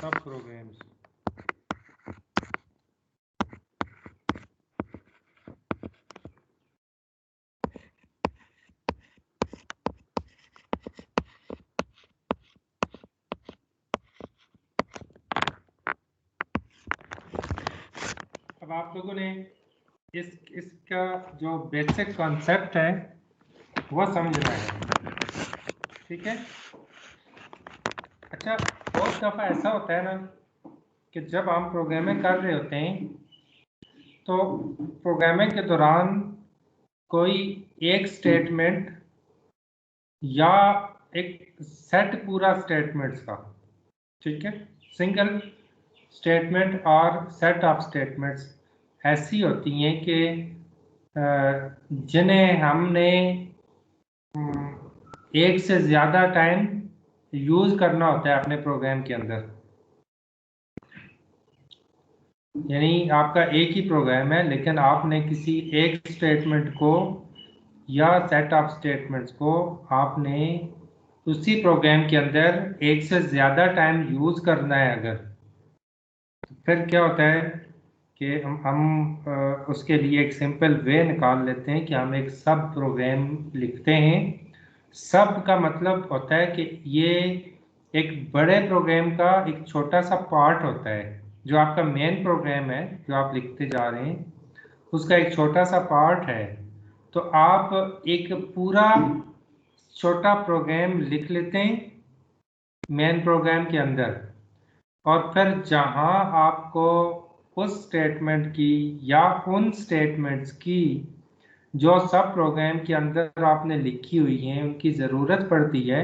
सब प्रोग्राम्स। अब आप लोगों ने इसका जो बेसिक कॉन्सेप्ट है वो समझना है, ठीक है। अच्छा, बहुत दफ़ा ऐसा होता है ना कि जब हम प्रोग्रामिंग कर रहे होते हैं तो प्रोग्रामिंग के दौरान कोई एक स्टेटमेंट या एक सेट पूरा स्टेटमेंट्स का, ठीक है, सिंगल स्टेटमेंट और सेट ऑफ स्टेटमेंट्स ऐसी होती हैं कि जिन्हें हमने एक से ज़्यादा टाइम यूज़ करना होता है अपने प्रोग्राम के अंदर। यानी आपका एक ही प्रोग्राम है लेकिन आपने किसी एक स्टेटमेंट को या सेट ऑफ स्टेटमेंट्स को आपने उसी प्रोग्राम के अंदर एक से ज़्यादा टाइम यूज़ करना है अगर, तो फिर क्या होता है कि हम उसके लिए एक सिंपल वे निकाल लेते हैं कि हम एक सब प्रोग्राम लिखते हैं। सब का मतलब होता है कि ये एक बड़े प्रोग्राम का एक छोटा सा पार्ट होता है। जो आपका मेन प्रोग्राम है जो आप लिखते जा रहे हैं उसका एक छोटा सा पार्ट है, तो आप एक पूरा छोटा प्रोग्राम लिख लेते हैं मेन प्रोग्राम के अंदर, और फिर जहां आपको उस स्टेटमेंट की या उन स्टेटमेंट्स की जो सब प्रोग्राम के अंदर आपने लिखी हुई हैं उनकी ज़रूरत पड़ती है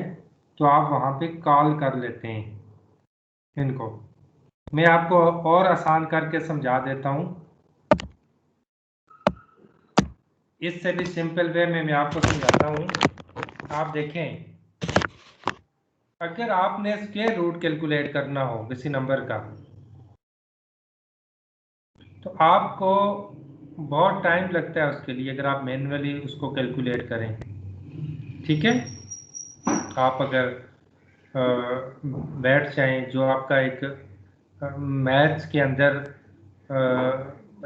तो आप वहां पे कॉल कर लेते हैं इनको। मैं आपको और आसान करके समझा देता हूं, इससे भी सिंपल वे में मैं आपको समझाता हूं। आप देखें, अगर आपने स्क्वायर रूट कैलकुलेट करना हो किसी नंबर का तो आपको बहुत टाइम लगता है उसके लिए अगर आप मैन्युअली उसको कैलकुलेट करें, ठीक है। आप अगर बैठ जाएं, जो आपका एक मैथ्स के अंदर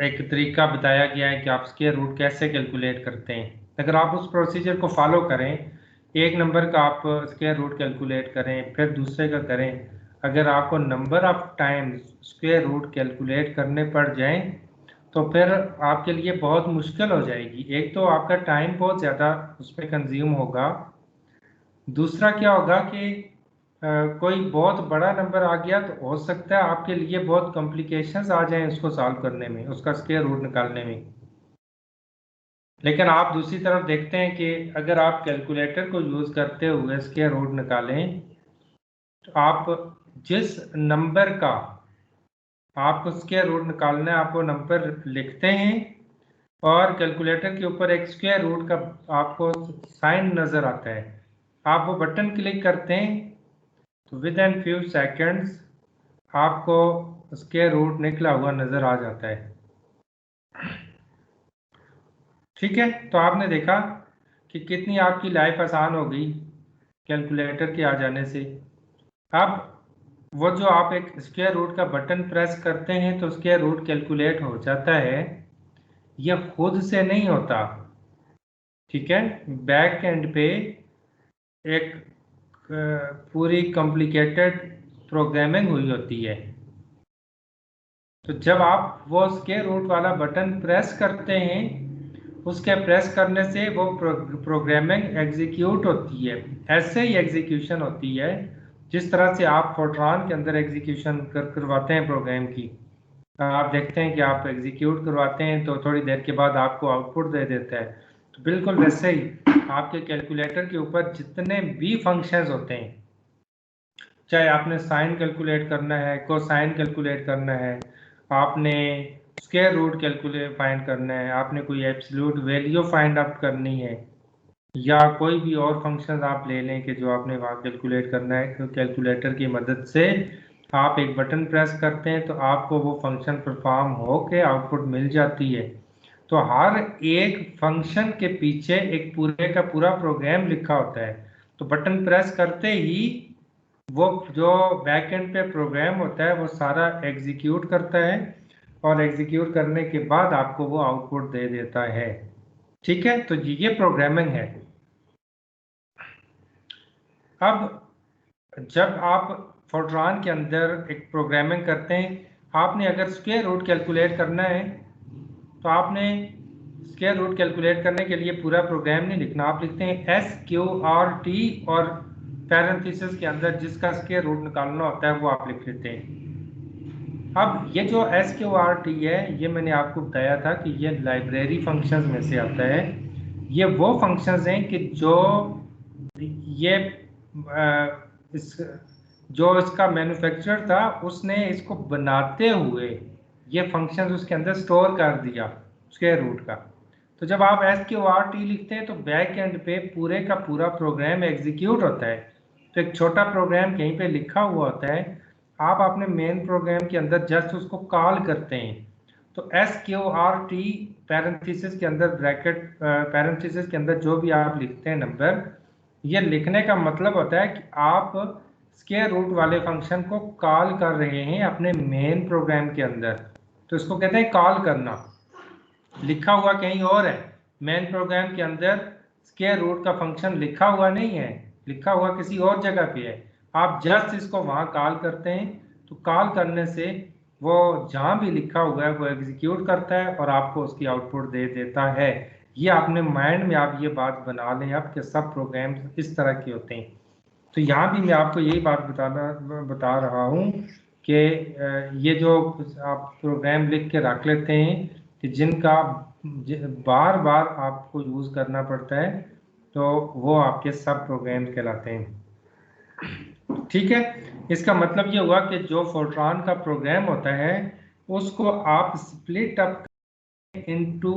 एक तरीका बताया गया है कि आप स्क्वायर रूट कैसे कैलकुलेट करते हैं, अगर आप उस प्रोसीजर को फॉलो करें, एक नंबर का आप स्क्वायर रूट कैलकुलेट करें फिर दूसरे का करें, अगर आपको number of time square root calculate करने पड़ जाएं तो फिर आपके लिए बहुत मुश्किल हो जाएगी। एक तो आपका टाइम बहुत ज़्यादा उस पर कंज्यूम होगा, दूसरा क्या होगा कि कोई बहुत बड़ा नंबर आ गया तो हो सकता है आपके लिए बहुत कॉम्प्लिकेशंस आ जाएं उसको सॉल्व करने में, उसका स्क्वायर रूट निकालने में। लेकिन आप दूसरी तरफ देखते हैं कि अगर आप कैलकुलेटर को यूज़ करते हुए स्क्वायर रूट निकालें तो आप जिस नंबर का आपको स्क्वायर रूट निकालना है आप वो नंबर लिखते हैं और कैलकुलेटर के ऊपर एक स्क्वायर रूट का आपको साइन नज़र आता है, आप वो बटन क्लिक करते हैं तो विद इन फ्यू सेकंड्स आपको स्क्वायर रूट निकला हुआ नज़र आ जाता है, ठीक है। तो आपने देखा कि कितनी आपकी लाइफ आसान हो गई कैलकुलेटर के आ जाने से। अब वो जो आप एक स्क्वायर रूट का बटन प्रेस करते हैं तो स्क्वायर रूट कैलकुलेट हो जाता है, यह खुद से नहीं होता, ठीक है। बैक एंड पे एक पूरी कॉम्प्लिकेटेड प्रोग्रामिंग हुई होती है। तो जब आप वो स्क्वायर रूट वाला बटन प्रेस करते हैं उसके प्रेस करने से वो प्रोग्रामिंग एग्जीक्यूट होती है, ऐसे ही एग्जीक्यूशन होती है जिस तरह से आप फोर्ट्रान के अंदर एग्जीक्यूशन करवाते हैं प्रोग्राम की। आप देखते हैं कि आप एग्जीक्यूट करवाते हैं तो थोड़ी देर के बाद आपको आउटपुट दे देता है, तो बिल्कुल वैसे ही आपके कैलकुलेटर के ऊपर जितने भी फंक्शंस होते हैं, चाहे आपने साइन कैलकुलेट करना है, कोसाइन कैलकुलेट करना है, आपने स्क्वायर रूट कैलकुलेट फाइंड करना है, आपने कोई एब्सोल्यूट वैल्यू फाइंड आउट करनी है, या कोई भी और फंक्शन आप ले लें कि जो आपने वहाँ कैलकुलेट करना है, तो कैलकुलेटर की मदद से आप एक बटन प्रेस करते हैं तो आपको वो फंक्शन परफॉर्म हो के आउटपुट मिल जाती है। तो हर एक फंक्शन के पीछे एक पूरे का पूरा प्रोग्राम लिखा होता है, तो बटन प्रेस करते ही वो जो बैकएंड पे प्रोग्राम होता है वो सारा एग्जीक्यूट करता है और एग्जीक्यूट करने के बाद आपको वो आउटपुट दे देता है। ठीक है, तो ये प्रोग्रामिंग है। अब जब आप फोर्ट्रान के अंदर एक प्रोग्रामिंग करते हैं, आपने अगर स्क्वायर रूट कैलकुलेट करना है तो आपने स्क्वायर रूट कैलकुलेट करने के लिए पूरा प्रोग्राम नहीं लिखना, आप लिखते हैं SQRT और पैरेंथेसिस के अंदर जिसका स्क्वायर रूट निकालना होता है वो आप लिख लेते हैं। अब ये जो SQRT है, ये मैंने आपको बताया था कि ये लाइब्रेरी फंक्शंस में से आता है। ये वो फंक्शंस हैं कि जो ये इस जो इसका मैन्युफैक्चरर था उसने इसको बनाते हुए ये फंक्शंस उसके अंदर स्टोर कर दिया स्क्वायर रूट का। तो जब आप SQRT लिखते हैं तो बैक एंड पे पूरे का पूरा प्रोग्राम एग्जीक्यूट होता है। तो एक छोटा प्रोग्राम कहीं पे लिखा हुआ होता है, आप अपने मेन प्रोग्राम के अंदर जस्ट उसको कॉल करते हैं। तो SQRT पैरेंथेसिस के अंदर ब्रैकेट पैरेंथेसिस के अंदर जो भी आप लिखते हैं नंबर, ये लिखने का मतलब होता है कि आप स्क्वायर रूट वाले फंक्शन को कॉल कर रहे हैं अपने मेन प्रोग्राम के अंदर। तो इसको कहते हैं कॉल करना। लिखा हुआ कहीं और है, मेन प्रोग्राम के अंदर स्क्वायर रूट का फंक्शन लिखा हुआ नहीं है, लिखा हुआ किसी और जगह पे है। आप जस्ट इसको वहां कॉल करते हैं, तो कॉल करने से वो जहां भी लिखा हुआ है वो एग्जीक्यूट करता है और आपको उसकी आउटपुट दे देता है। ये आपने माइंड में आप ये बात बना लें आप कि सब प्रोग्राम इस तरह के होते हैं। तो यहाँ भी मैं आपको यही बात बता रहा हूँ कि ये जो आप प्रोग्राम लिख के रख लेते हैं कि जिनका बार बार आपको यूज़ करना पड़ता है, तो वो आपके सब प्रोग्राम कहलाते हैं। ठीक है, इसका मतलब ये हुआ कि जो फोर्ट्रान का प्रोग्राम होता है उसको आप split up into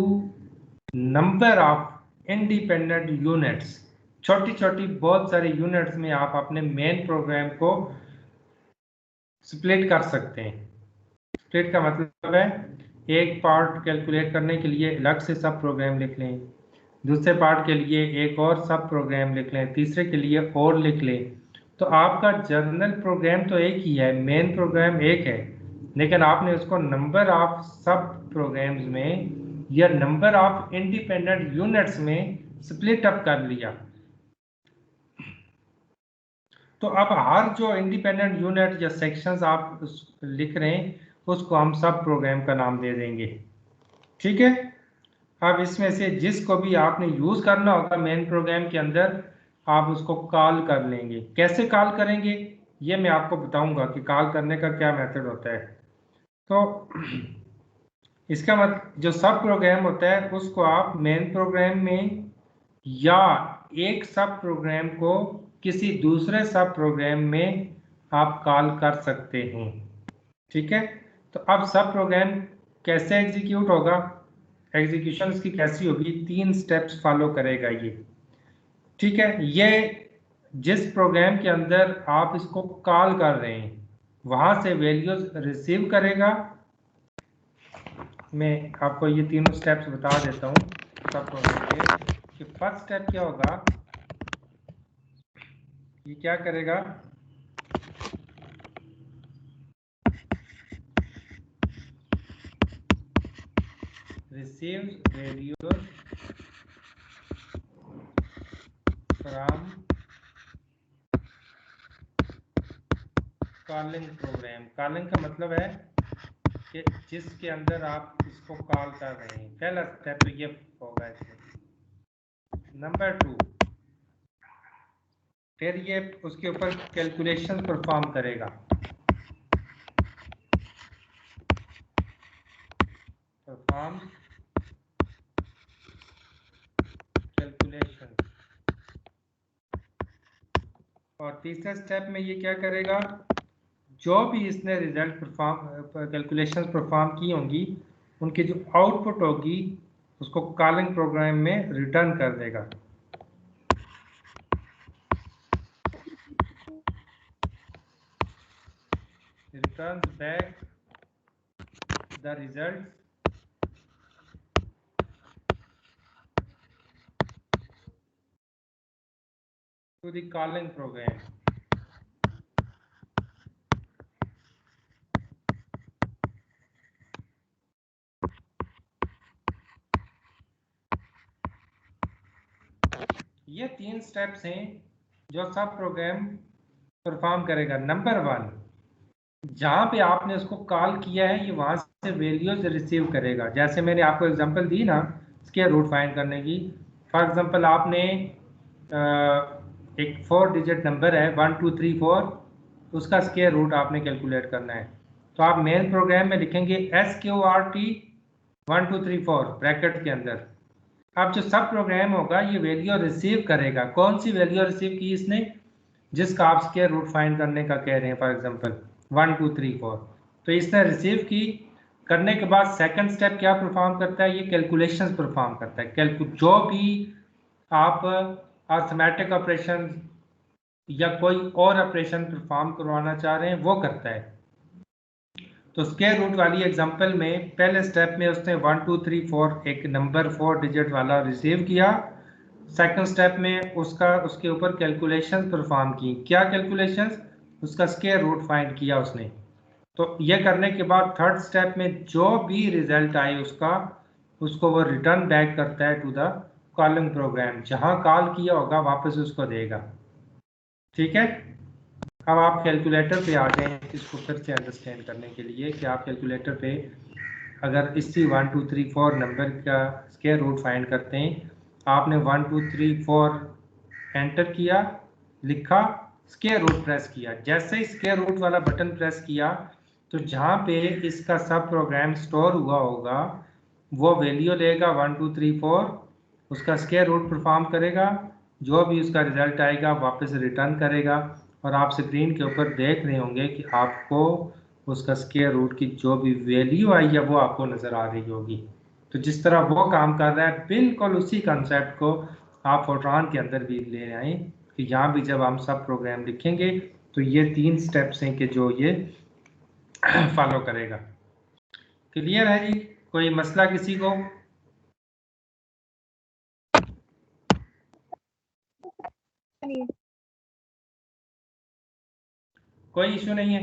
number of independent units, छोटी छोटी बहुत सारी यूनिट्स में आप अपने मेन प्रोग्राम को स्प्लिट कर सकते हैं। स्प्लिट का मतलब है एक पार्ट कैलकुलेट करने के लिए अलग से सब प्रोग्राम लिख लें, दूसरे पार्ट के लिए एक और सब प्रोग्राम लिख लें, तीसरे के लिए और लिख लें। तो आपका जर्नल प्रोग्राम तो एक ही है, मेन प्रोग्राम एक है, लेकिन आपने उसको नंबर ऑफ सब प्रोग्राम्स में या नंबर ऑफ इंडिपेंडेंट यूनिट्स में स्प्लिट अप कर लिया। तो अब हर जो इंडिपेंडेंट यूनिट या सेक्शंस आप लिख रहे हैं उसको हम सब प्रोग्राम का नाम दे देंगे। ठीक है, अब इसमें से जिसको भी आपने यूज करना होगा मेन प्रोग्राम के अंदर आप उसको कॉल कर लेंगे। कैसे कॉल करेंगे ये मैं आपको बताऊंगा कि कॉल करने का क्या मेथड होता है। तो इसका मतलब जो सब प्रोग्राम होता है उसको आप मेन प्रोग्राम में या एक सब प्रोग्राम को किसी दूसरे सब प्रोग्राम में आप कॉल कर सकते हैं। ठीक है, तो अब सब प्रोग्राम कैसे एग्जीक्यूट होगा, एग्जीक्यूशन इसकी कैसी होगी, 3 स्टेप्स फॉलो करेगा ये। ठीक है, ये जिस प्रोग्राम के अंदर आप इसको कॉल कर रहे हैं वहां से वैल्यूज रिसीव करेगा। मैं आपको ये तीनों स्टेप्स बता देता हूँ सब प्रोग्राम के कि फर्स्ट स्टेप क्या होगा। ये क्या करेगा, receives values from calling program। Calling का मतलब है कि जिसके अंदर आप इसको कॉल कर रहे हैं। पहला स्टेप तो ये होगा इसमें। नंबर 2, फिर ये उसके ऊपर कैलकुलेशन परफॉर्म करेगा। Perform calculation. और तीसरे स्टेप में ये क्या करेगा, जो भी इसने रिजल्ट परफॉर्म कैलकुलेशन परफॉर्म की होंगी उनकी जो आउटपुट होगी उसको कॉलिंग प्रोग्राम में रिटर्न कर देगा। Returns back the result to the calling program. ये 3 स्टेप्स हैं जो सब प्रोग्राम परफॉर्म करेगा। नंबर 1, जहाँ पे आपने उसको कॉल किया है ये वहाँ से वैल्यूज रिसीव करेगा। जैसे मैंने आपको एग्जांपल दी ना स्क्वायर रूट फाइंड करने की। फॉर एग्जांपल आपने एक 4 डिजिट नंबर है 1 2 3 4, उसका स्क्वायर रूट आपने कैलकुलेट करना है। तो आप मेन प्रोग्राम में लिखेंगे SQRT 1 2 3 4 ब्रैकेट के अंदर। अब जो सब प्रोग्राम होगा ये वैल्यू रिसीव करेगा। कौन सी वैल्यू रिसीव की इसने? जिसका आप स्क्वायर रूट फाइंड करने का कह रहे हैं, फॉर एग्जांपल 1 2 3 4। तो इसने रिसीव की। करने के बाद सेकंड स्टेप क्या परफॉर्म करता है? ये कैलकुलेशंस परफॉर्म करता है। जो भी आप अर्थमेटिक ऑपरेशन या कोई और ऑपरेशन परफॉर्म करवाना चाह रहे हैं वो करता है। तो स्क्वायर रूट वाली एग्जांपल में पहले स्टेप में उसने 1 2 3 4 एक नंबर 4 डिजिट वाला रिसीव किया। सेकंड स्टेप में उसके ऊपर कैलकुलेशंस परफॉर्म की। क्या कैलकुलेशंस? उसका स्क्वायर रूट फाइंड किया उसने। तो ये करने के बाद थर्ड स्टेप में जो भी रिजल्ट आए उसको वो रिटर्न बैक करता है टू द कॉलिंग प्रोग्राम। जहां कॉल किया होगा वापस उसको देगा। ठीक है, अब आप कैलकुलेटर पे आ जाएं इसको फिर से अंडरस्टैंड करने के लिए कि आप कैलकुलेटर पे अगर इसी 1 2 3 4 नंबर का स्क्वायर रूट फाइंड करते हैं। आपने 1 2 3 4 एंटर किया, लिखा, स्क्वायर रूट प्रेस किया। जैसे ही स्क्वायर रूट वाला बटन प्रेस किया तो जहाँ पे इसका सब प्रोग्राम स्टोर हुआ होगा वो वैल्यू लेगा 1 2 3 4, उसका स्क्वायर रूट परफॉर्म करेगा, जो भी उसका रिजल्ट आएगा वापस रिटर्न करेगा। और आप स्क्रीन के ऊपर देख रहे होंगे कि आपको उसका स्क्वायर रूट की जो भी वैल्यू आई है वो आपको नज़र आ रही होगी। तो जिस तरह वो काम कर रहा है बिल्कुल उसी कंसेप्ट को आप फोर्ट्रान के अंदर भी ले आए कि यहाँ भी जब हम सब प्रोग्राम लिखेंगे तो ये 3 स्टेप्स हैं कि जो ये फॉलो करेगा। क्लियर है जी? कोई मसला किसी को? कोई इशू नहीं है?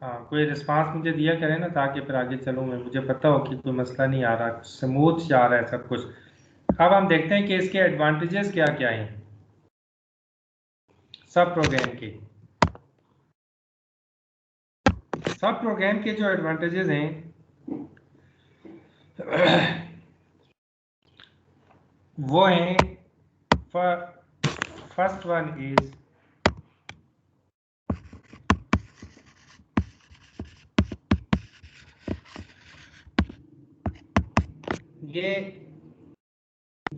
हाँ, कोई रिस्पांस मुझे दिया करें ना ताकि फिर आगे चलूँ मैं, मुझे पता हो कि कोई मसला नहीं आ रहा, स्मूथ जा रहा है सब कुछ। अब हम देखते हैं कि इसके एडवांटेजेस क्या क्या हैं सब प्रोग्राम के। सब प्रोग्राम के जो एडवांटेजेस हैं वो हैं, फर्स्ट वन इज ये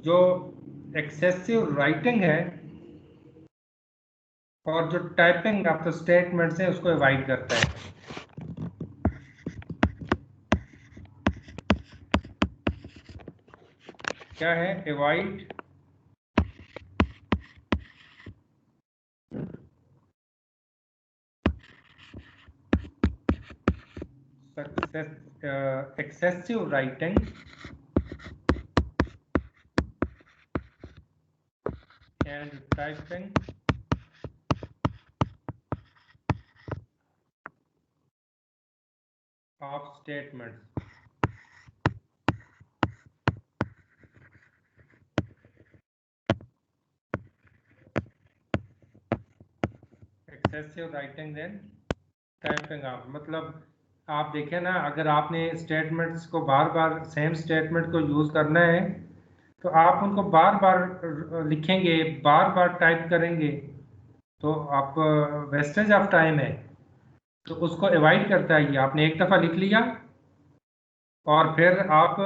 जो एक्सेसिव राइटिंग है और जो टाइपिंग ऑफ द स्टेटमेंट्स है उसको अवॉइड करता है। क्या है? Avoid excessive writing and typing of statements. Excessive writing then typing आप मतलब आप देखें ना, अगर आपने स्टेटमेंट्स को बार बार सेम स्टेटमेंट को यूज़ करना है तो आप उनको बार बार लिखेंगे, बार बार टाइप करेंगे तो आप वेस्टेज ऑफ टाइम है। तो उसको अवॉइड करता है। ये आपने एक दफ़ा लिख लिया और फिर आप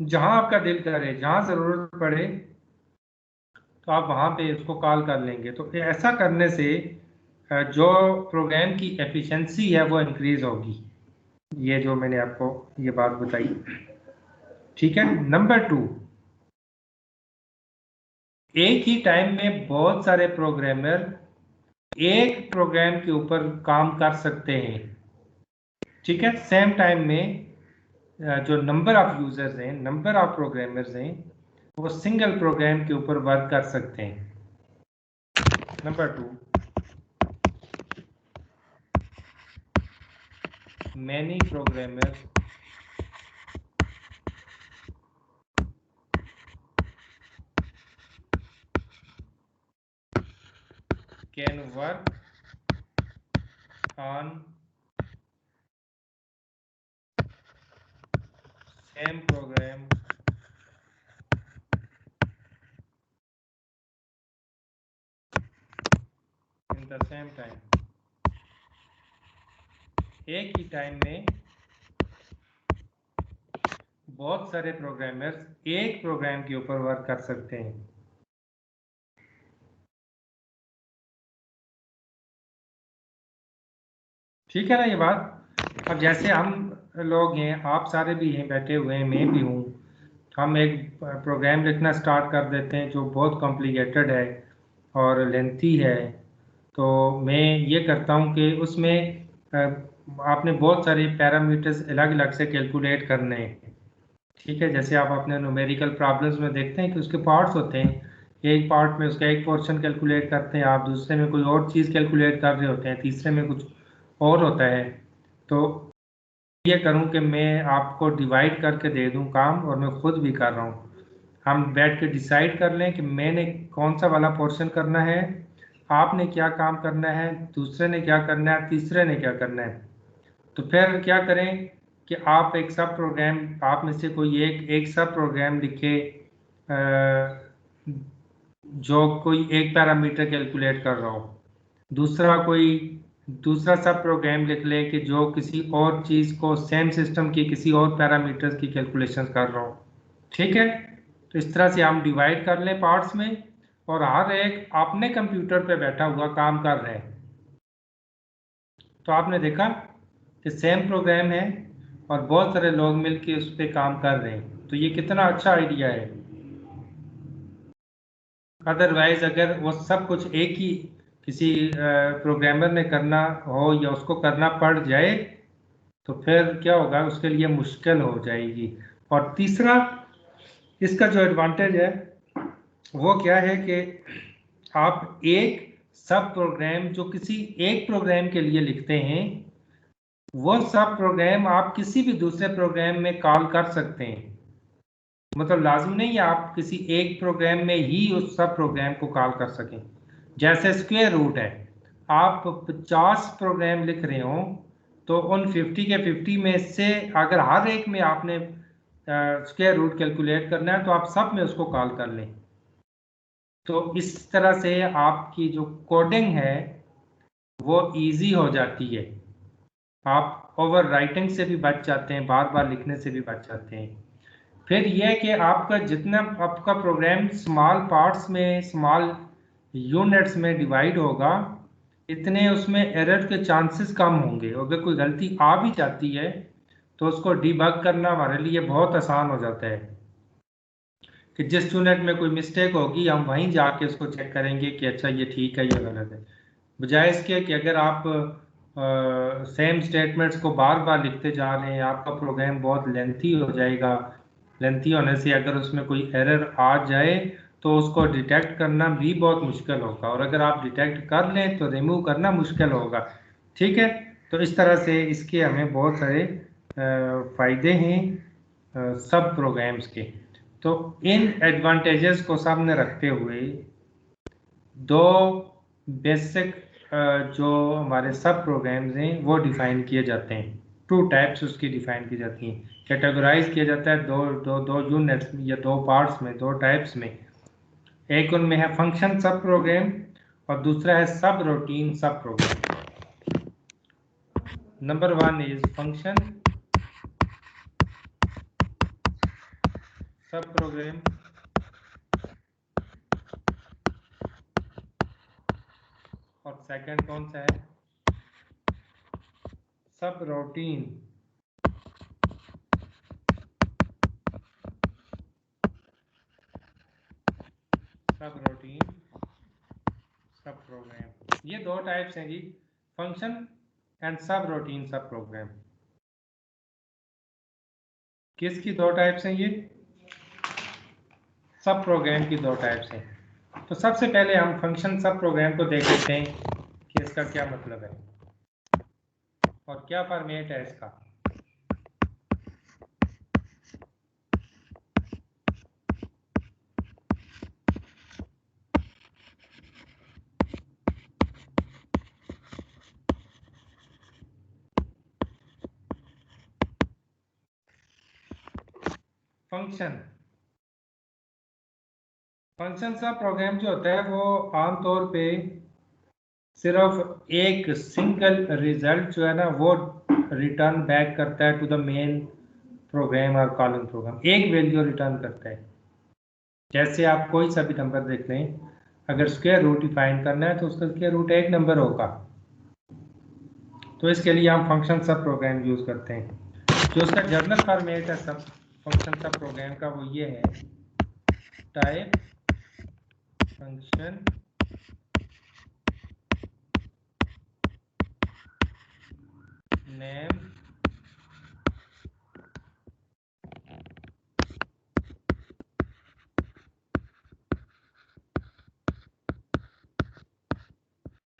जहां आपका दिल करे, जहां ज़रूरत पड़े तो आप वहां पे उसको कॉल कर लेंगे। तो ऐसा करने से जो प्रोग्राम की एफिशिएंसी है वो इंक्रीज होगी। ये जो मैंने आपको ये बात बताई, ठीक है। नंबर 2, एक ही टाइम में बहुत सारे प्रोग्रामर एक प्रोग्राम के ऊपर काम कर सकते हैं। ठीक है, सेम टाइम में जो नंबर ऑफ यूजर्स हैं, नंबर ऑफ प्रोग्रामर्स हैं, वो सिंगल प्रोग्राम के ऊपर वर्क कर सकते हैं। Number 2, many programmers can work on same program in the same time। एक ही टाइम में बहुत सारे प्रोग्रामर्स एक प्रोग्राम के ऊपर वर्क कर सकते हैं। ठीक है ना ये बात। अब जैसे हम लोग हैं, आप सारे भी हैं, बैठे हुए हैं, मैं भी हूँ, हम एक प्रोग्राम लिखना स्टार्ट कर देते हैं जो बहुत कॉम्प्लिकेटेड है और लेंथी है। तो मैं ये करता हूँ कि उसमें आपने बहुत सारे पैरामीटर्स अलग अलग से कैलकुलेट करने हैं। ठीक है, जैसे आप अपने न्यूमेरिकल प्रॉब्लम्स में देखते हैं कि उसके पार्ट्स होते हैं, एक पार्ट में उसका एक पोर्शन कैलकुलेट करते हैं आप, दूसरे में कोई और चीज़ कैलकुलेट कर रहे होते हैं, तीसरे में कुछ और होता है। तो ये करूं कि मैं आपको डिवाइड करके दे दूं काम, और मैं खुद भी कर रहा हूं। हम बैठ के डिसाइड कर लें कि मैंने कौन सा वाला पोर्शन करना है, आपने क्या काम करना है, दूसरे ने क्या करना है, तीसरे ने क्या करना है। तो फिर क्या करें कि आप एक सब प्रोग्राम, आप में से कोई एक सब प्रोग्राम लिखे जो कोई एक पैरामीटर कैलकुलेट कर रहा हो, दूसरा कोई दूसरा सब प्रोग्राम लिख ले कि जो किसी और चीज़ को, सेम सिस्टम की किसी और पैरामीटर्स की कैलकुलेशन कर रहा हो। ठीक है, तो इस तरह से हम डिवाइड कर लें पार्ट्स में, और हर एक अपने कंप्यूटर पे बैठा हुआ काम कर रहे हैं। तो आपने देखा कि सेम प्रोग्राम है और बहुत सारे लोग मिलके उस पर काम कर रहे हैं। तो ये कितना अच्छा आइडिया है। अदरवाइज अगर वो सब कुछ एक ही किसी प्रोग्रामर ने करना हो या उसको करना पड़ जाए तो फिर क्या होगा, उसके लिए मुश्किल हो जाएगी। और तीसरा इसका जो एडवांटेज है वो क्या है कि आप एक सब प्रोग्राम जो किसी एक प्रोग्राम के लिए लिखते हैं, वो सब प्रोग्राम आप किसी भी दूसरे प्रोग्राम में कॉल कर सकते हैं। मतलब लाजमी नहीं है आप किसी एक प्रोग्राम में ही उस सब प्रोग्राम को कॉल कर सकें। जैसे स्क्वायर रूट है, आप 50 प्रोग्राम लिख रहे हो तो उन 50 के 50 में से अगर हर एक में आपने स्क्वायर रूट कैलकुलेट करना है तो आप सब में उसको कॉल कर लें। तो इस तरह से आपकी जो कोडिंग है वो इजी हो जाती है। आप ओवर राइटिंग से भी बच जाते हैं, बार बार लिखने से भी बच जाते हैं। फिर यह कि आपका जितना आपका प्रोग्राम स्मॉल पार्ट्स में, स्मॉल यूनिट्स में डिवाइड होगा, इतने उसमें एरर के चांसेस कम होंगे। अगर कोई गलती आ भी जाती है तो उसको डिबग करना हमारे लिए बहुत आसान हो जाता है कि जिस यूनिट में कोई मिस्टेक होगी हम वहीं जाके उसको चेक करेंगे कि अच्छा ये ठीक है, ये गलत है। बजाय इसके कि अगर आप सेम स्टेटमेंट्स को बार बार लिखते जा रहे हैं, आपका प्रोग्राम बहुत लेंथी हो जाएगा। लेंथी होने से अगर उसमें कोई एरर आ जाए तो उसको डिटेक्ट करना भी बहुत मुश्किल होगा, और अगर आप डिटेक्ट कर लें तो रिमूव करना मुश्किल होगा। ठीक है, तो इस तरह से इसके हमें बहुत सारे फ़ायदे हैं सब प्रोग्राम्स के। तो इन एडवांटेजेस को सामने रखते हुए दो बेसिक जो हमारे सब प्रोग्राम्स हैं वो डिफाइन किए जाते हैं। टू टाइप्स उसकी डिफाइन की जाती हैं, कैटेगराइज किया जाता है दो दो दो यूनिट्स या दो पार्ट्स में, दो टाइप्स में। एक उनमें है फंक्शन सब प्रोग्राम और दूसरा है सब रूटीन सब प्रोग्राम। नंबर 1 इज फंक्शन सब प्रोग्राम, और सेकंड कौन सा है, सब रूटीन। सब रूटीन सब प्रोग्राम, ये दो टाइप्स हैं जी, फंक्शन एंड सब रूटीन सब प्रोग्राम। किसकी दो टाइप्स हैं ये, सब प्रोग्राम की दो टाइप्स हैं। तो सबसे पहले हम फंक्शन सब प्रोग्राम को देख लेते हैं कि इसका क्या मतलब है। और क्या फॉर्मेट है इसका? फंक्शन का प्रोग्राम जो होता है वो आमतौर पे सिर्फ एक सिंगल रिजल्ट जो है ना वो रिटर्न बैक करता है टू द मेन प्रोग्राम और कॉलम प्रोग्राम, एक वैल्यू रिटर्न करता है। जैसे आप कोई सा भी नंबर देख लें, अगर स्क्वायर रूट डिफाइन करना है तो उसका स्क्वायर रूट एक नंबर होगा। तो इसके लिए हम फंक्शन सब प्रोग्राम यूज करते हैं। जो उसका जर्नल फॉर्मेट है सब फंक्शन सब प्रोग्राम का वो ये है, type function name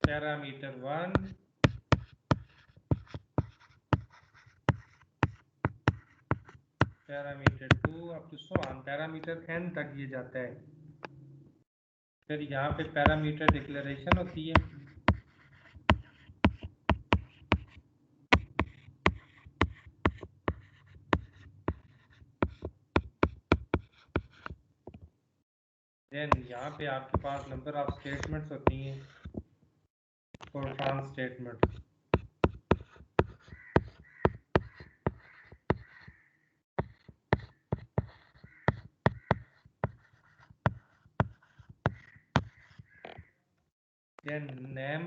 parameter 1 parameter 2 up to so on, parameter n तक ये जाता है। फिर यहाँ पे पैरामीटर डिक्लेरेशन होती है। देन यहाँ पे आपके पास नंबर ऑफ स्टेटमेंट्स होती हैं for trans statement. Then name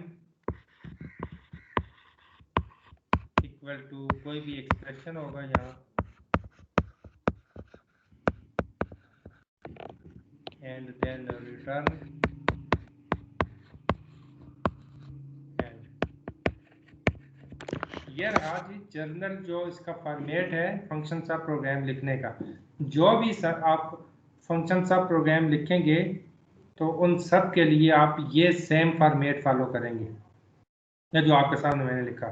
equal to कोई भी एक्सप्रेशन होगा यहाँ, एंड देन रिटर्न ये रहा जी जर्नल जो इसका फॉर्मेट है फंक्शन सब प्रोग्राम लिखने का। जो भी सर आप फंक्शन सब प्रोग्राम लिखेंगे तो उन सब के लिए आप ये सेम फॉर्मेट फॉलो करेंगे या जो आपके सामने मैंने लिखा।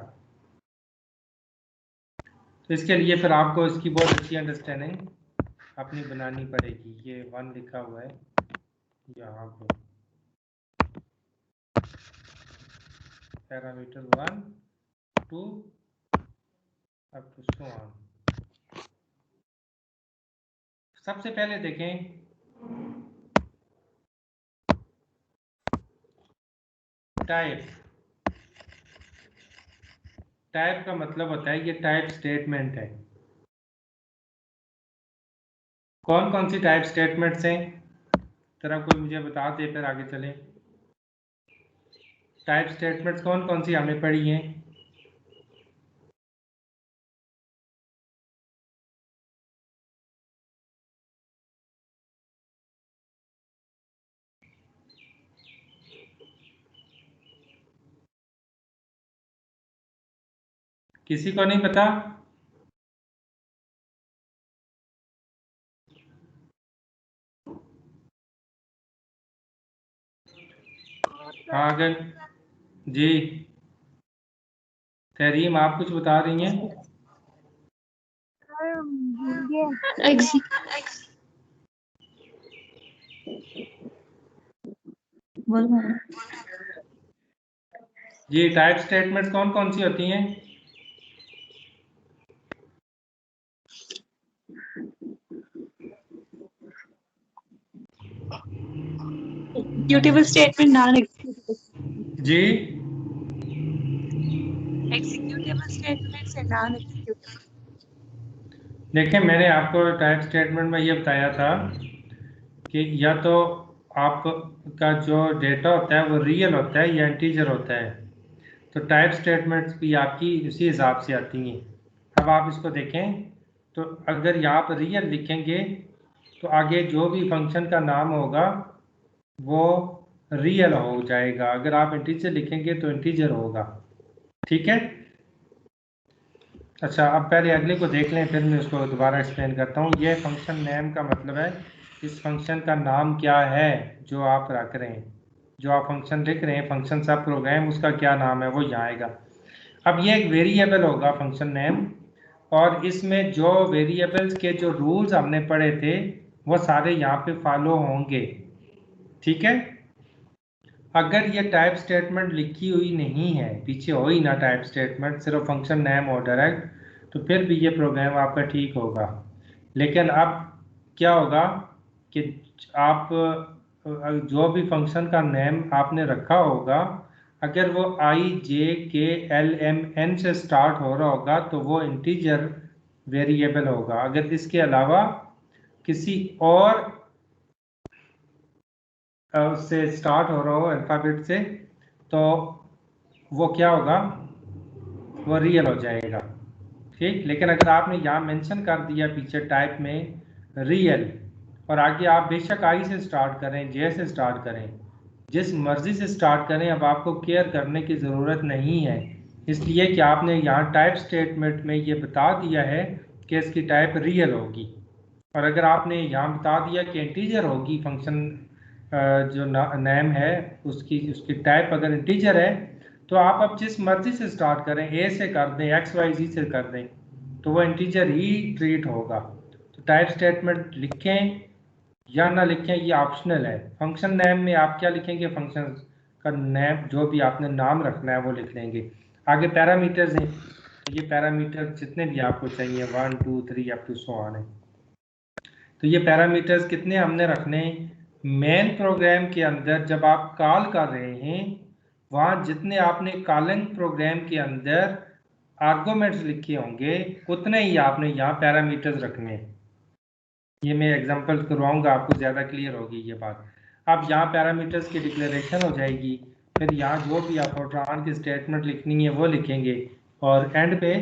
तो इसके लिए फिर आपको इसकी बहुत अच्छी अंडरस्टैंडिंग अपनी बनानी पड़ेगी। ये 1 लिखा हुआ है यहाँ पे, parameter 1 2 up to so on. सबसे पहले देखें टाइप। टाइप का मतलब होता है ये टाइप स्टेटमेंट है। कौन कौन सी टाइप स्टेटमेंट्स हैं तरह कोई मुझे बता दे फिर आगे चलें। टाइप स्टेटमेंट्स कौन कौन सी हमने पढ़ी हैं? किसी को नहीं पता? हाँ अगर जी तहरीम आप कुछ बता रही हैं? जी टाइप स्टेटमेंट्स कौन कौन सी होती हैं? Executable statement, non executable. जी executable statements and non executable. देखिए मैंने आपको टाइप स्टेटमेंट में ये बताया था कि या तो आपका जो डेटा होता है वो रियल होता है या इंटीजर होता है। तो टाइप स्टेटमेंट्स भी आपकी उसी हिसाब से आती हैं। अब आप इसको देखें तो अगर यहाँ पर रियल लिखेंगे तो आगे जो भी फंक्शन का नाम होगा वो रियल हो जाएगा। अगर आप इंटीजर लिखेंगे तो इंटीजर होगा। ठीक है। अच्छा अब पहले अगले को देख लें फिर मैं उसको दोबारा एक्सप्लेन करता हूँ। ये फंक्शन नेम का मतलब है इस फंक्शन का नाम क्या है जो आप रख रहे हैं, जो आप फंक्शन लिख रहे हैं फंक्शन सब प्रोग्राम उसका क्या नाम है वो यहाँ आएगा। अब ये एक वेरिएबल होगा फंक्शन नेम, और इसमें जो वेरिएबल्स के जो रूल्स हमने पढ़े थे वो सारे यहाँ पे फॉलो होंगे। ठीक है, अगर ये टाइप स्टेटमेंट लिखी हुई नहीं है, पीछे हो ही ना टाइप स्टेटमेंट, सिर्फ फंक्शन नेम हो डायरेक्ट, तो फिर भी ये प्रोग्राम आपका ठीक होगा। लेकिन अब क्या होगा कि आप जो भी फंक्शन का नेम आपने रखा होगा, अगर वो IJKLMN से स्टार्ट हो रहा होगा तो वो इंटीजर वेरिएबल होगा। अगर इसके अलावा किसी और से स्टार्ट हो रहा हो अल्फ़ाबेट से, तो वो क्या होगा, वो रियल हो जाएगा। ठीक, लेकिन अगर आपने यहाँ मेंशन कर दिया पीछे टाइप में रियल, और आगे आप बेशक आई से स्टार्ट करें, जे से स्टार्ट करें, जिस मर्जी से स्टार्ट करें, अब आपको केयर करने की ज़रूरत नहीं है, इसलिए कि आपने यहाँ टाइप स्टेटमेंट में ये बता दिया है कि इसकी टाइप रियल होगी। और अगर आपने यहाँ बता दिया कि इंटीजर होगी, फंक्शन जो नेम है उसकी टाइप अगर इंटीजर है, तो आप अब जिस मर्जी से स्टार्ट करें, ए से कर दें, XYZ से कर दें, तो वो इंटीजर ही ट्रीट होगा। तो टाइप स्टेटमेंट लिखें या ना लिखें ये ऑप्शनल है। फंक्शन नेम में आप क्या लिखेंगे, फंक्शन का नेम जो भी आपने नाम रखना है वो लिख लेंगे। आगे पैरामीटर्स हैं, ये पैरामीटर जितने भी आपको चाहिए 1 2 3 अप टू सो ऑन है। तो ये पैरामीटर्स कितने हमने रखने, मेन प्रोग्राम के अंदर जब आप कॉल कर रहे हैं, वहाँ जितने आपने कॉलिंग प्रोग्राम के अंदर आर्गुमेंट्स लिखे होंगे उतने ही आपने यहाँ पैरामीटर्स रखने हैं। ये मैं एग्जांपल करवाऊंगा, आपको ज़्यादा क्लियर होगी ये बात। अब यहाँ पैरामीटर्स की डिक्लेरेशन हो जाएगी, फिर यहाँ जो भी आप फोर्ट्रान की स्टेटमेंट लिखनी है वो लिखेंगे, और एंड पे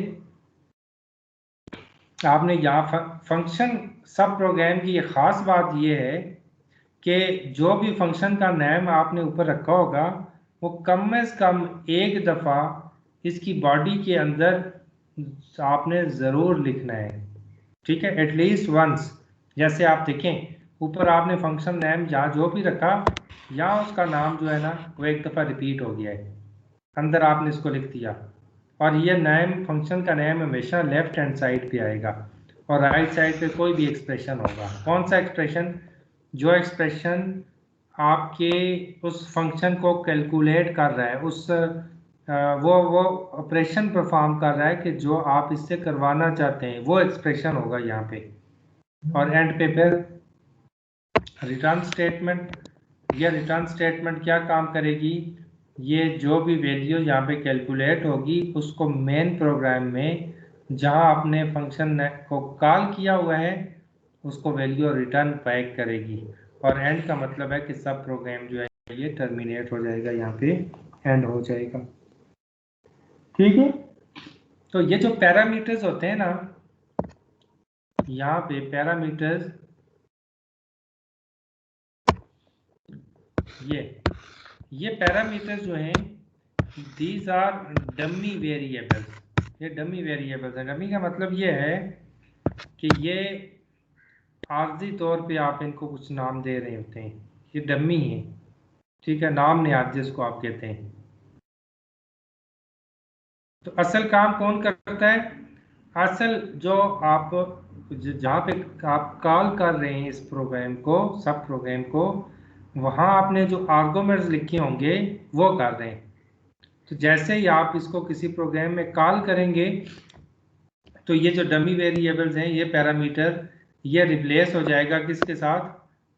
आपने यहाँ फंक्शन सब प्रोग्राम की एक ख़ास बात ये है कि जो भी फंक्शन का नेम आपने ऊपर रखा होगा वो कम से कम एक दफ़ा इसकी बॉडी के अंदर आपने ज़रूर लिखना है। ठीक है, एटलीस्ट वंस। जैसे आप देखें ऊपर आपने फंक्शन नेम जहाँ जो भी रखा, यहाँ उसका नाम जो है ना वो एक दफ़ा रिपीट हो गया है, अंदर आपने इसको लिख दिया। और ये नेम फंक्शन का नेम हमेशा लेफ्ट हैंड साइड पे आएगा और राइट साइड पे कोई भी एक्सप्रेशन होगा। कौन सा एक्सप्रेशन, जो एक्सप्रेशन आपके उस फंक्शन को कैलकुलेट कर रहा है, उस वो ऑपरेशन परफॉर्म कर रहा है कि जो आप इससे करवाना चाहते हैं, वो एक्सप्रेशन होगा यहाँ पे। और एंड पे फिर रिटर्न स्टेटमेंट, यह रिटर्न स्टेटमेंट क्या काम करेगी, ये जो भी वैल्यू यहाँ पे कैलकुलेट होगी उसको मेन प्रोग्राम में जहाँ आपने फंक्शन को कॉल किया हुआ है उसको वैल्यू रिटर्न बैक करेगी। और एंड का मतलब है कि सब प्रोग्राम जो है ये टर्मिनेट हो जाएगा, यहाँ पे एंड हो जाएगा। ठीक है, तो ये जो पैरामीटर्स होते हैं ना, यहाँ पे पैरामीटर्स ये पैरामीटर्स जो हैं दीज आर डमी वेरिएबल्स। ये डमी वेरिएबल्स हैं। डमी का मतलब ये है कि ये आर्जी तौर पे आप इनको कुछ नाम दे रहे होते हैं, ये डमी है। ठीक है, नाम निहाद जिसको आप कहते हैं। तो असल काम कौन करता है, असल जो आप जहाँ पे आप कॉल कर रहे हैं इस प्रोग्राम को, सब प्रोग्राम को, वहाँ आपने जो आर्गुमेंट्स लिखे होंगे वो कर रहे हैं। तो जैसे ही आप इसको किसी प्रोग्राम में कॉल करेंगे तो ये जो डमी वेरिएबल्स हैं, ये पैरामीटर, ये रिप्लेस हो जाएगा किसके साथ,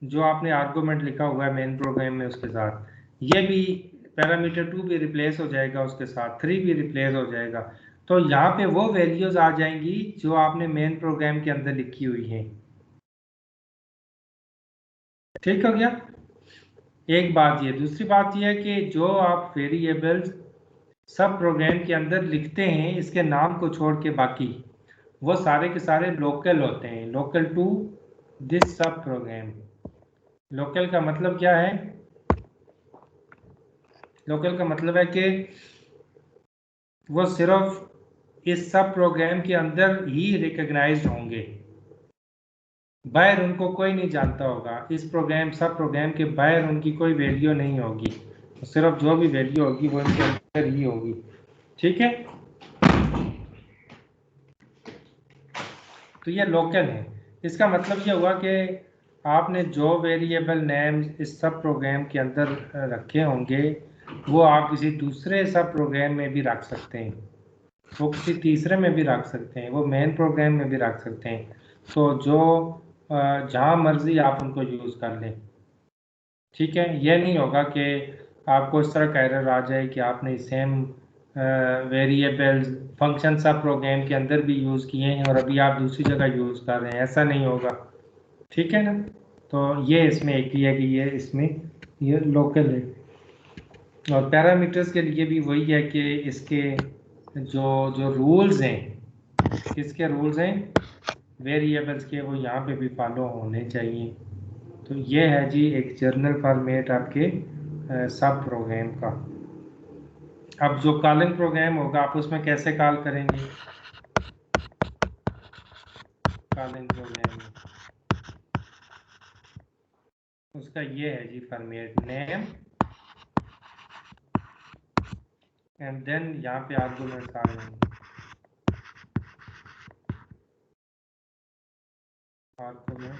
जो आपने आर्गुमेंट लिखा हुआ है मेन प्रोग्राम में उसके साथ। ये भी पैरामीटर 2 भी रिप्लेस हो जाएगा उसके साथ, 3 भी रिप्लेस हो जाएगा। तो यहाँ पे वो वैल्यूज आ जाएंगी जो आपने मेन प्रोग्राम के अंदर लिखी हुई हैं। ठीक हो गया, एक बात ये। दूसरी बात ये है कि जो आप वेरिएबल्स सब प्रोग्राम के अंदर लिखते हैं, इसके नाम को छोड़ के बाकी वो सारे के सारे लोकल होते हैं, लोकल टू दिस सब प्रोग्राम। लोकल का मतलब क्या है, लोकल का मतलब है कि वो सिर्फ इस सब प्रोग्राम के अंदर ही रिकॉग्नाइज्ड होंगे, बाहर उनको कोई नहीं जानता होगा। इस प्रोग्राम सब प्रोग्राम के बाहर उनकी कोई वैल्यू नहीं होगी, तो सिर्फ जो भी वैल्यू होगी वो इनके अंदर ही होगी। ठीक है, तो ये लोकल है। इसका मतलब ये हुआ कि आपने जो वेरिएबल नेम्स इस सब प्रोग्राम के अंदर रखे होंगे वो आप किसी दूसरे सब प्रोग्राम में भी रख सकते हैं, वो किसी तीसरे में भी रख सकते हैं, वो मेन प्रोग्राम में भी रख सकते हैं। तो जो जहाँ मर्जी आप उनको यूज़ कर लें, ठीक है। ये नहीं होगा कि आपको इस तरह का एरर आ जाए कि आपने सेम वेरिएबल्स फंक्शन सब प्रोग्राम के अंदर भी यूज़ किए हैं और अभी आप दूसरी जगह यूज़ कर रहे हैं, ऐसा नहीं होगा, ठीक है ना। तो ये इसमें एक ही है कि ये इसमें ये लोकल है। और पैरामीटर्स के लिए भी वही है कि इसके जो जो रूल्स हैं, किसके रूल्स हैं, वेरिएबल्स के, वो यहाँ पे भी फॉलो होने चाहिए। तो ये है जी एक जर्नल फॉर्मेट आपके सब प्रोग्राम का। अब जो कॉलिंग प्रोग्राम होगा आप उसमें कैसे कॉल करेंगे, कॉलिंग प्रोग्राम में उसका ये है जी फॉर्मेट, नेम एंड देन यहाँ पे आर्गुमेंट्स आ जाएंगे, आर्गुमेंट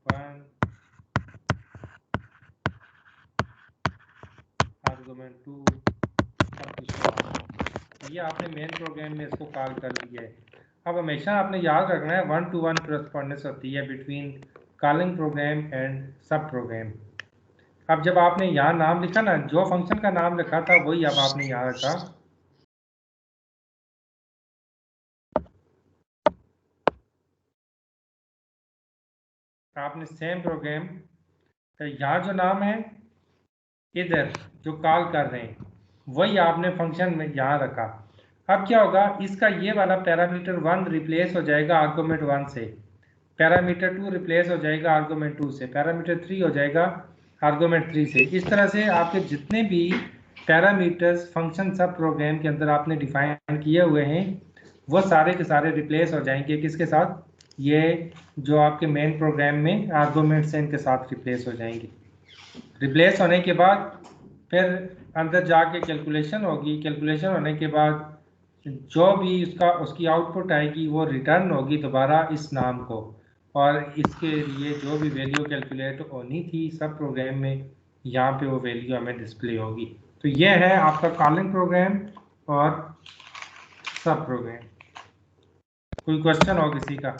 1, आर्गुमेंट 2, सब कुछ। ये आपने मेन प्रोग्राम में इसको कॉल कर दिया है। अब हमेशा आपने याद रखना है 1-to-1 करस्पॉन्डेंस होती है बिटवीन कॉलिंग प्रोग्राम एंड सब प्रोग्राम। अब जब आपने यहाँ नाम लिखा ना, जो फंक्शन का नाम लिखा था वही अब आपने यहाँ रखा। आपने सेम प्रोग्राम तो यहाँ जो नाम है इधर जो कॉल कर रहे हैं वही आपने फंक्शन में यहाँ रखा। अब क्या होगा, इसका ये वाला पैरामीटर 1 रिप्लेस हो जाएगा आर्गुमेंट 1 से, पैरामीटर 2 रिप्लेस हो जाएगा आर्गुमेंट 2 से, पैरामीटर 3 हो जाएगा आर्गुमेंट 3 से। इस तरह से आपके जितने भी पैरामीटर्स फंक्शन सब प्रोग्राम के अंदर आपने डिफाइन किए हुए हैं वो सारे के सारे रिप्लेस हो जाएंगे किसके साथ, ये जो आपके मेन प्रोग्राम में आर्गुमेंट्स हैं इनके साथ रिप्लेस हो जाएंगे। रिप्लेस होने के बाद फिर अंदर जाके कैलकुलेशन होगी, कैलकुलेशन होने के बाद जो भी उसकी आउटपुट आएगी वो रिटर्न होगी दोबारा इस नाम को, और इसके लिए जो भी वैल्यू कैलकुलेट होनी थी सब प्रोग्राम में यहाँ पे वो वैल्यू हमें डिस्प्ले होगी। तो ये है आपका कॉलिंग प्रोग्राम और सब प्रोग्राम। कोई क्वेश्चन हो किसी का?